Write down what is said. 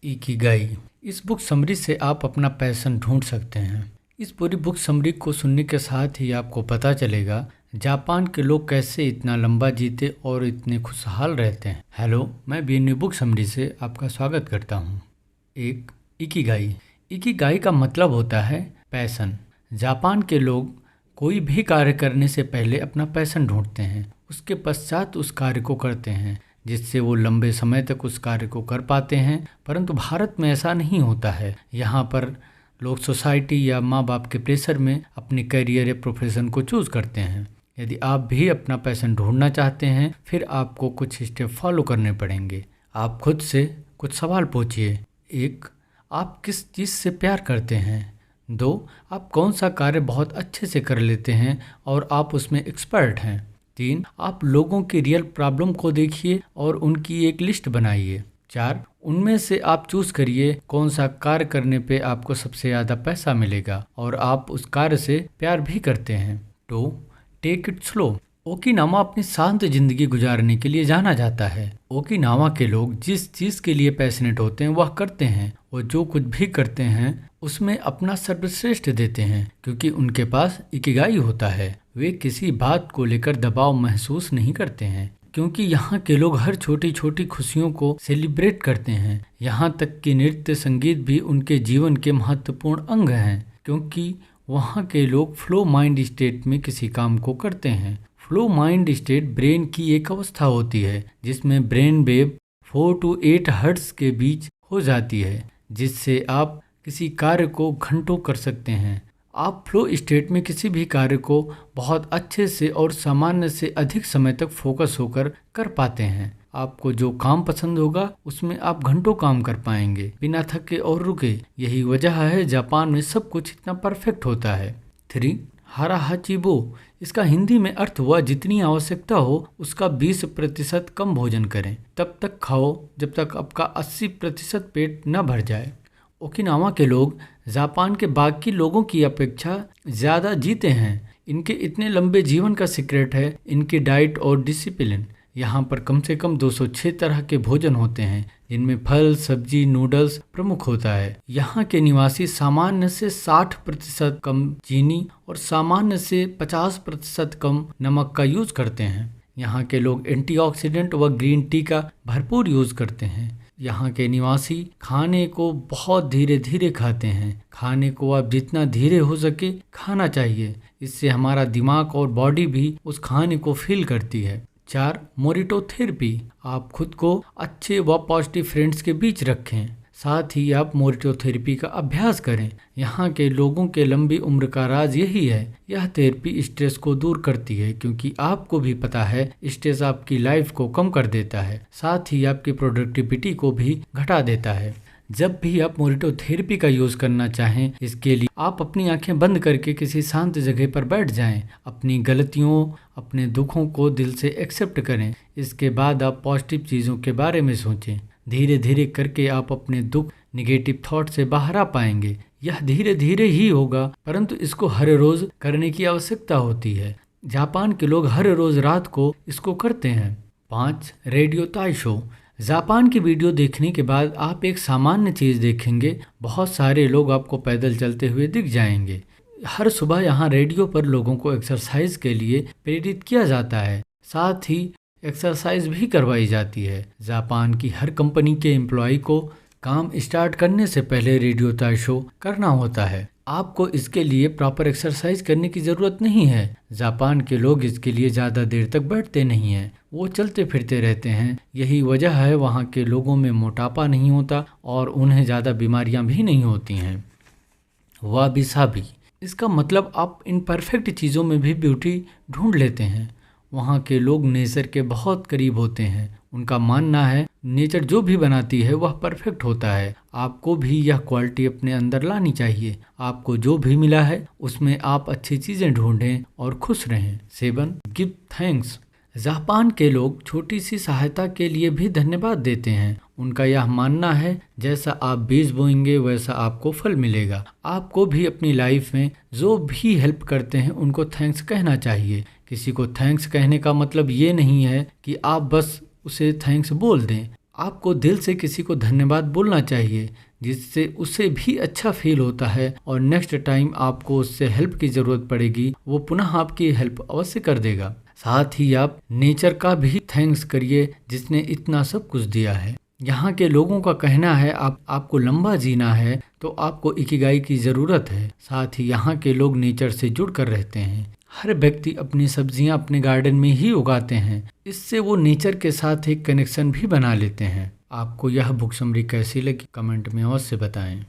Ikigai. इस book summary से आप अपना पैशन ढूंढ सकते हैं। इस पूरी बुक समरी को सुनने के साथ ही आपको पता चलेगा जापान के लोग कैसे इतना लंबा जीते और इतने खुशहाल रहते हैं। हेलो, मैं बीएनयू बुक समरी से आपका स्वागत करता हूँ। एक, इकिगाई। इकिगाई का मतलब होता है पैशन। जापान के लोग कोई भी कार्य करने से पहले अपना पैशन ढूंढते हैं, उसके पश्चात उस कार्य को करते हैं जिससे वो लंबे समय तक उस कार्य को कर पाते हैं। परंतु भारत में ऐसा नहीं होता है। यहाँ पर लोग सोसाइटी या माँ बाप के प्रेशर में अपने करियर या प्रोफेशन को चूज़ करते हैं। यदि आप भी अपना पैशन ढूंढना चाहते हैं, फिर आपको कुछ स्टेप फॉलो करने पड़ेंगे। आप खुद से कुछ सवाल पूछिए। 1, आप किस चीज़ से प्यार करते हैं। 2, आप कौन सा कार्य बहुत अच्छे से कर लेते हैं और आप उसमें एक्सपर्ट हैं। 3, आप लोगों की रियल प्रॉब्लम को देखिए और उनकी एक लिस्ट बनाइए। 4, उनमें से आप चूज करिए कौन सा कार्य करने पे आपको सबसे ज़्यादा पैसा मिलेगा और आप उस कार्य से प्यार भी करते हैं। 2, टेक इट स्लो। ओकिनावा अपनी शांत जिंदगी गुजारने के लिए जाना जाता है। ओकिनावा के लोग जिस चीज़ के लिए पैशनेट होते हैं वह करते हैं। वो जो कुछ भी करते हैं उसमें अपना सर्वश्रेष्ठ देते हैं क्योंकि उनके पास इकिगाई होता है। वे किसी बात को लेकर दबाव महसूस नहीं करते हैं क्योंकि यहाँ के लोग हर छोटी छोटी खुशियों को सेलिब्रेट करते हैं। यहाँ तक कि नृत्य संगीत भी उनके जीवन के महत्वपूर्ण अंग हैं क्योंकि वहाँ के लोग फ्लो माइंड स्टेट में किसी काम को करते हैं। फ्लो माइंड स्टेट ब्रेन की एक अवस्था होती है जिसमें ब्रेन वेव 4 to 8 हर्ट्ज के बीच हो जाती है, जिससे आप किसी कार्य को घंटों कर सकते हैं। आप फ्लो स्टेट में किसी भी कार्य को बहुत अच्छे से और सामान्य से अधिक समय तक फोकस होकर कर पाते हैं। आपको जो काम पसंद होगा उसमें आप घंटों काम कर पाएंगे बिना थके और रुके। यही वजह है जापान में सब कुछ इतना परफेक्ट होता है। 3, हारा हाचिबो। इसका हिंदी में अर्थ हुआ जितनी आवश्यकता हो उसका 20% कम भोजन करें। तब तक खाओ जब तक आपका 80% पेट न भर जाए। ओकिनावा के लोग जापान के बाकी लोगों की अपेक्षा ज़्यादा जीते हैं। इनके इतने लंबे जीवन का सीक्रेट है इनकी डाइट और डिसिप्लिन। यहाँ पर कम से कम 206 तरह के भोजन होते हैं जिनमें फल, सब्जी, नूडल्स प्रमुख होता है। यहाँ के निवासी सामान्य से 60% कम चीनी और सामान्य से 50% कम नमक का यूज करते हैं। यहाँ के लोग एंटीऑक्सीडेंट व ग्रीन टी का भरपूर यूज करते हैं। यहाँ के निवासी खाने को बहुत धीरे धीरे खाते हैं। खाने को आप जितना धीरे हो सके खाना चाहिए, इससे हमारा दिमाग और बॉडी भी उस खाने को फील करती है। 4, मोरिटो थेरेपी। आप खुद को अच्छे व पॉजिटिव फ्रेंड्स के बीच रखें, साथ ही आप मोरिटो थेरेपी का अभ्यास करें। यहाँ के लोगों के लंबी उम्र का राज यही है। यह थेरेपी स्ट्रेस को दूर करती है क्योंकि आपको भी पता है स्ट्रेस आपकी लाइफ को कम कर देता है, साथ ही आपकी प्रोडक्टिविटी को भी घटा देता है। जब भी आप मोरिटो थेरेपी का यूज करना चाहें, इसके लिए आप अपनी आंखें बंद करके किसी शांत जगह पर बैठ जाएं। अपनी गलतियों, अपने दुखों को दिल से एक्सेप्ट करें। इसके बाद आप पॉजिटिव चीज़ों के बारे में सोचें। धीरे धीरे करके आप अपने दुख, निगेटिव थॉट से बाहर आ पाएंगे। यह धीरे धीरे ही होगा, परंतु इसको हर रोज करने की आवश्यकता होती है। जापान के लोग हर रोज रात को इसको करते हैं। 5, रेडियो ताइशो। जापान की वीडियो देखने के बाद आप एक सामान्य चीज़ देखेंगे। बहुत सारे लोग आपको पैदल चलते हुए दिख जाएंगे। हर सुबह यहाँ रेडियो पर लोगों को एक्सरसाइज के लिए प्रेरित किया जाता है, साथ ही एक्सरसाइज भी करवाई जाती है। जापान की हर कंपनी के एम्प्लॉय को काम स्टार्ट करने से पहले रेडियो ताइशो करना होता है। आपको इसके लिए प्रॉपर एक्सरसाइज करने की ज़रूरत नहीं है। जापान के लोग इसके लिए ज़्यादा देर तक बैठते नहीं हैं, वो चलते फिरते रहते हैं। यही वजह है वहाँ के लोगों में मोटापा नहीं होता और उन्हें ज़्यादा बीमारियाँ भी नहीं होती हैं। वाबी साबी। इसका मतलब आप इन परफेक्ट चीज़ों में भी ब्यूटी ढूंढ लेते हैं। वहाँ के लोग नेचर के बहुत करीब होते हैं। उनका मानना है नेचर जो भी बनाती है वह परफेक्ट होता है। आपको भी यह क्वालिटी अपने अंदर लानी चाहिए। आपको जो भी मिला है उसमें आप अच्छी चीज़ें ढूंढें और खुश रहें। 7, गिव थैंक्स। जापान के लोग छोटी सी सहायता के लिए भी धन्यवाद देते हैं। उनका यह मानना है जैसा आप बीज बोएंगे वैसा आपको फल मिलेगा। आपको भी अपनी लाइफ में जो भी हेल्प करते हैं उनको थैंक्स कहना चाहिए। किसी को थैंक्स कहने का मतलब ये नहीं है कि आप बस उसे थैंक्स बोल दें। आपको दिल से किसी को धन्यवाद बोलना चाहिए, जिससे उसे भी अच्छा फील होता है और नेक्स्ट टाइम आपको उससे हेल्प की ज़रूरत पड़ेगी वो पुनः आपकी हेल्प अवश्य कर देगा। साथ ही आप नेचर का भी थैंक्स करिए जिसने इतना सब कुछ दिया है। यहाँ के लोगों का कहना है आपको लंबा जीना है तो आपको इकिगाई की ज़रूरत है। साथ ही यहाँ के लोग नेचर से जुड़ कर रहते हैं। हर व्यक्ति अपनी सब्जियाँ अपने गार्डन में ही उगाते हैं, इससे वो नेचर के साथ एक कनेक्शन भी बना लेते हैं। आपको यह बुक समरी कैसी लगी कमेंट में अवश्य बताएं।